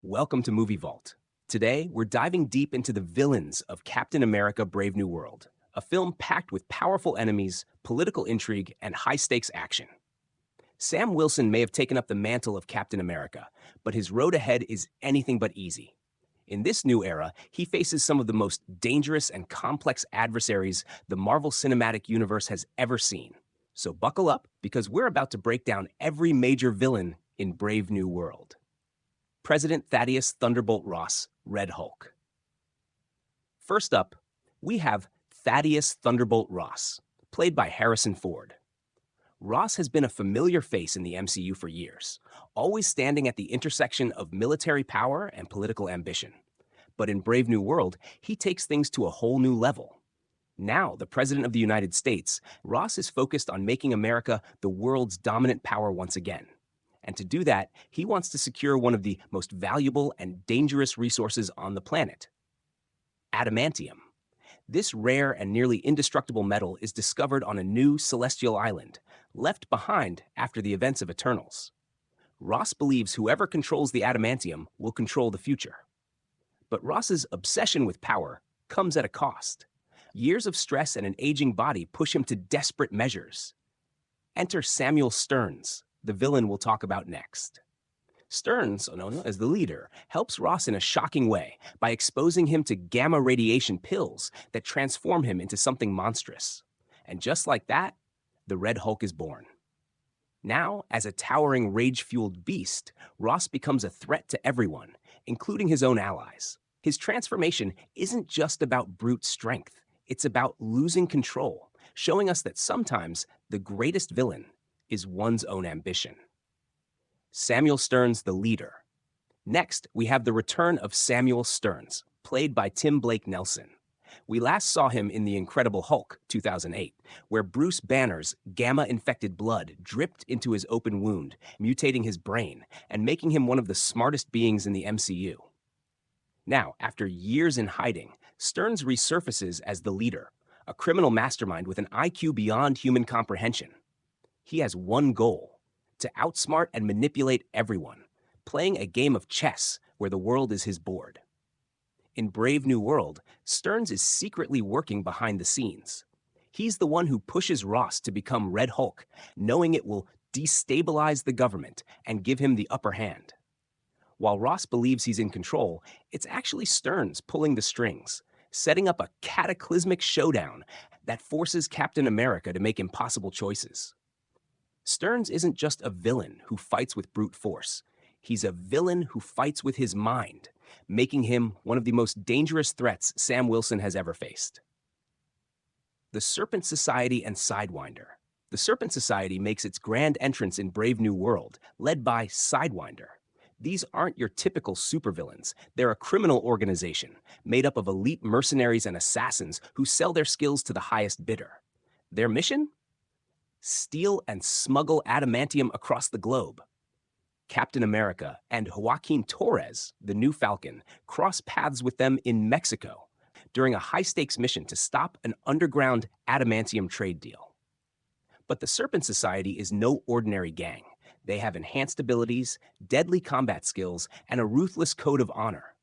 Welcome to Movie Vault. Today, we're diving deep into the villains of Captain America Brave New World, a film packed with powerful enemies, political intrigue, and high stakes action. Sam Wilson may have taken up the mantle of Captain America, but his road ahead is anything but easy. In this new era, he faces some of the most dangerous and complex adversaries the Marvel Cinematic Universe has ever seen. So buckle up, because we're about to break down every major villain in Brave New World. President Thaddeus Thunderbolt Ross, Red Hulk. First up, we have Thaddeus Thunderbolt Ross, played by Harrison Ford. Ross has been a familiar face in the MCU for years, always standing at the intersection of military power and political ambition. But in Brave New World, he takes things to a whole new level. Now, the President of the United States, Ross is focused on making America the world's dominant power once again. And to do that, he wants to secure one of the most valuable and dangerous resources on the planet: adamantium. This rare and nearly indestructible metal is discovered on a new celestial island, left behind after the events of Eternals. Ross believes whoever controls the adamantium will control the future. But Ross's obsession with power comes at a cost. Years of stress and an aging body push him to desperate measures. Enter Samuel Stearns, the villain we'll talk about next. Stearns, known as the leader, helps Ross in a shocking way by exposing him to gamma radiation pills that transform him into something monstrous. And just like that, the Red Hulk is born. Now, as a towering rage-fueled beast, Ross becomes a threat to everyone, including his own allies. His transformation isn't just about brute strength, it's about losing control, showing us that sometimes the greatest villain is one's own ambition. Samuel Stearns, the leader. Next, we have the return of Samuel Stearns, played by Tim Blake Nelson. We last saw him in The Incredible Hulk, 2008, where Bruce Banner's gamma-infected blood dripped into his open wound, mutating his brain and making him one of the smartest beings in the MCU. Now, after years in hiding, Stearns resurfaces as the leader, a criminal mastermind with an IQ beyond human comprehension. He has one goal: to outsmart and manipulate everyone, playing a game of chess where the world is his board. In Brave New World, Stearns is secretly working behind the scenes. He's the one who pushes Ross to become Red Hulk, knowing it will destabilize the government and give him the upper hand. While Ross believes he's in control, it's actually Stearns pulling the strings, setting up a cataclysmic showdown that forces Captain America to make impossible choices. Stearns isn't just a villain who fights with brute force. He's a villain who fights with his mind, making him one of the most dangerous threats Sam Wilson has ever faced. The Serpent Society and Sidewinder. The Serpent Society makes its grand entrance in Brave New World, led by Sidewinder. These aren't your typical supervillains. They're a criminal organization made up of elite mercenaries and assassins who sell their skills to the highest bidder. Their mission? Steal and smuggle adamantium across the globe. Captain America and Joaquin Torres, the new Falcon, cross paths with them in Mexico during a high-stakes mission to stop an underground adamantium trade deal. But the Serpent Society is no ordinary gang. They have enhanced abilities, deadly combat skills, and a ruthless code of honor.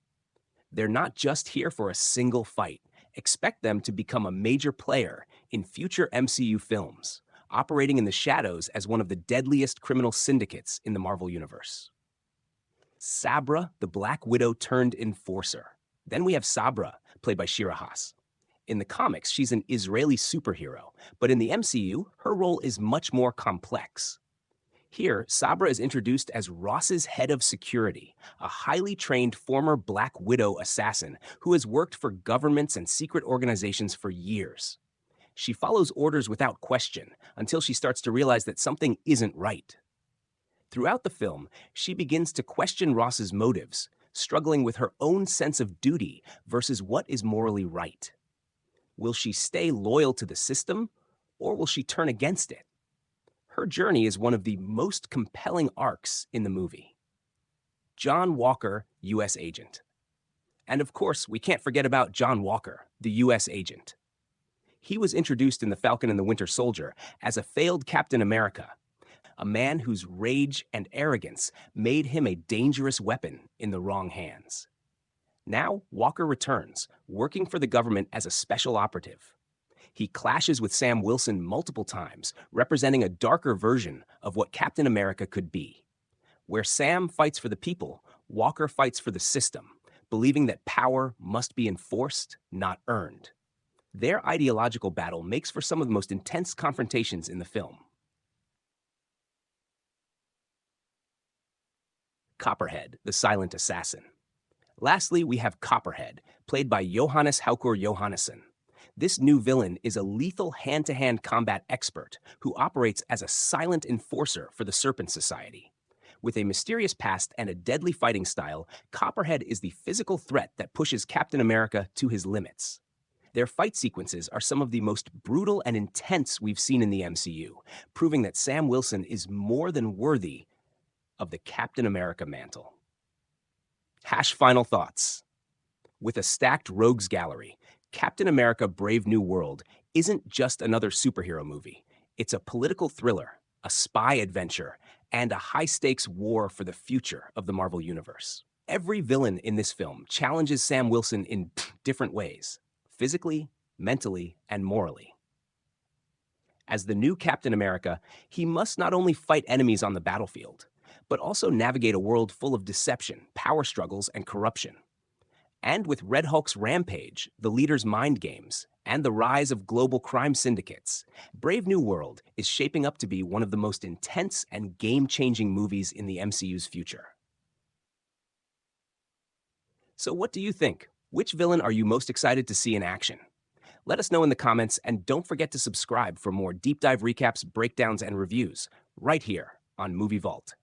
They're not just here for a single fight. Expect them to become a major player in future MCU films, operating in the shadows as one of the deadliest criminal syndicates in the Marvel Universe. Sabra, the Black Widow turned enforcer. Then we have Sabra, played by Shira Haas. In the comics, she's an Israeli superhero, but in the MCU, her role is much more complex. Here, Sabra is introduced as Ross's head of security, a highly trained former Black Widow assassin who has worked for governments and secret organizations for years. She follows orders without question until she starts to realize that something isn't right. Throughout the film, she begins to question Ross's motives, struggling with her own sense of duty versus what is morally right. Will she stay loyal to the system, or will she turn against it? Her journey is one of the most compelling arcs in the movie. John Walker, U.S. Agent. And of course, we can't forget about John Walker, the U.S. Agent. He was introduced in The Falcon and the Winter Soldier as a failed Captain America, a man whose rage and arrogance made him a dangerous weapon in the wrong hands. Now, Walker returns, working for the government as a special operative. He clashes with Sam Wilson multiple times, representing a darker version of what Captain America could be. Where Sam fights for the people, Walker fights for the system, believing that power must be enforced, not earned. Their ideological battle makes for some of the most intense confrontations in the film. Copperhead, the silent assassin. Lastly, we have Copperhead, played by Johannes Haukur Johannesson. This new villain is a lethal hand-to-hand combat expert who operates as a silent enforcer for the Serpent Society. With a mysterious past and a deadly fighting style, Copperhead is the physical threat that pushes Captain America to his limits. Their fight sequences are some of the most brutal and intense we've seen in the MCU, proving that Sam Wilson is more than worthy of the Captain America mantle. Final thoughts. With a stacked rogues gallery, Captain America Brave New World isn't just another superhero movie. It's a political thriller, a spy adventure, and a high-stakes war for the future of the Marvel Universe. Every villain in this film challenges Sam Wilson in different ways, physically, mentally, and morally. As the new Captain America, he must not only fight enemies on the battlefield, but also navigate a world full of deception, power struggles, and corruption. And with Red Hulk's rampage, the leader's mind games, and the rise of global crime syndicates, Brave New World is shaping up to be one of the most intense and game-changing movies in the MCU's future. So what do you think? Which villain are you most excited to see in action? Let us know in the comments, and don't forget to subscribe for more deep dive recaps, breakdowns, and reviews right here on Movie Vault.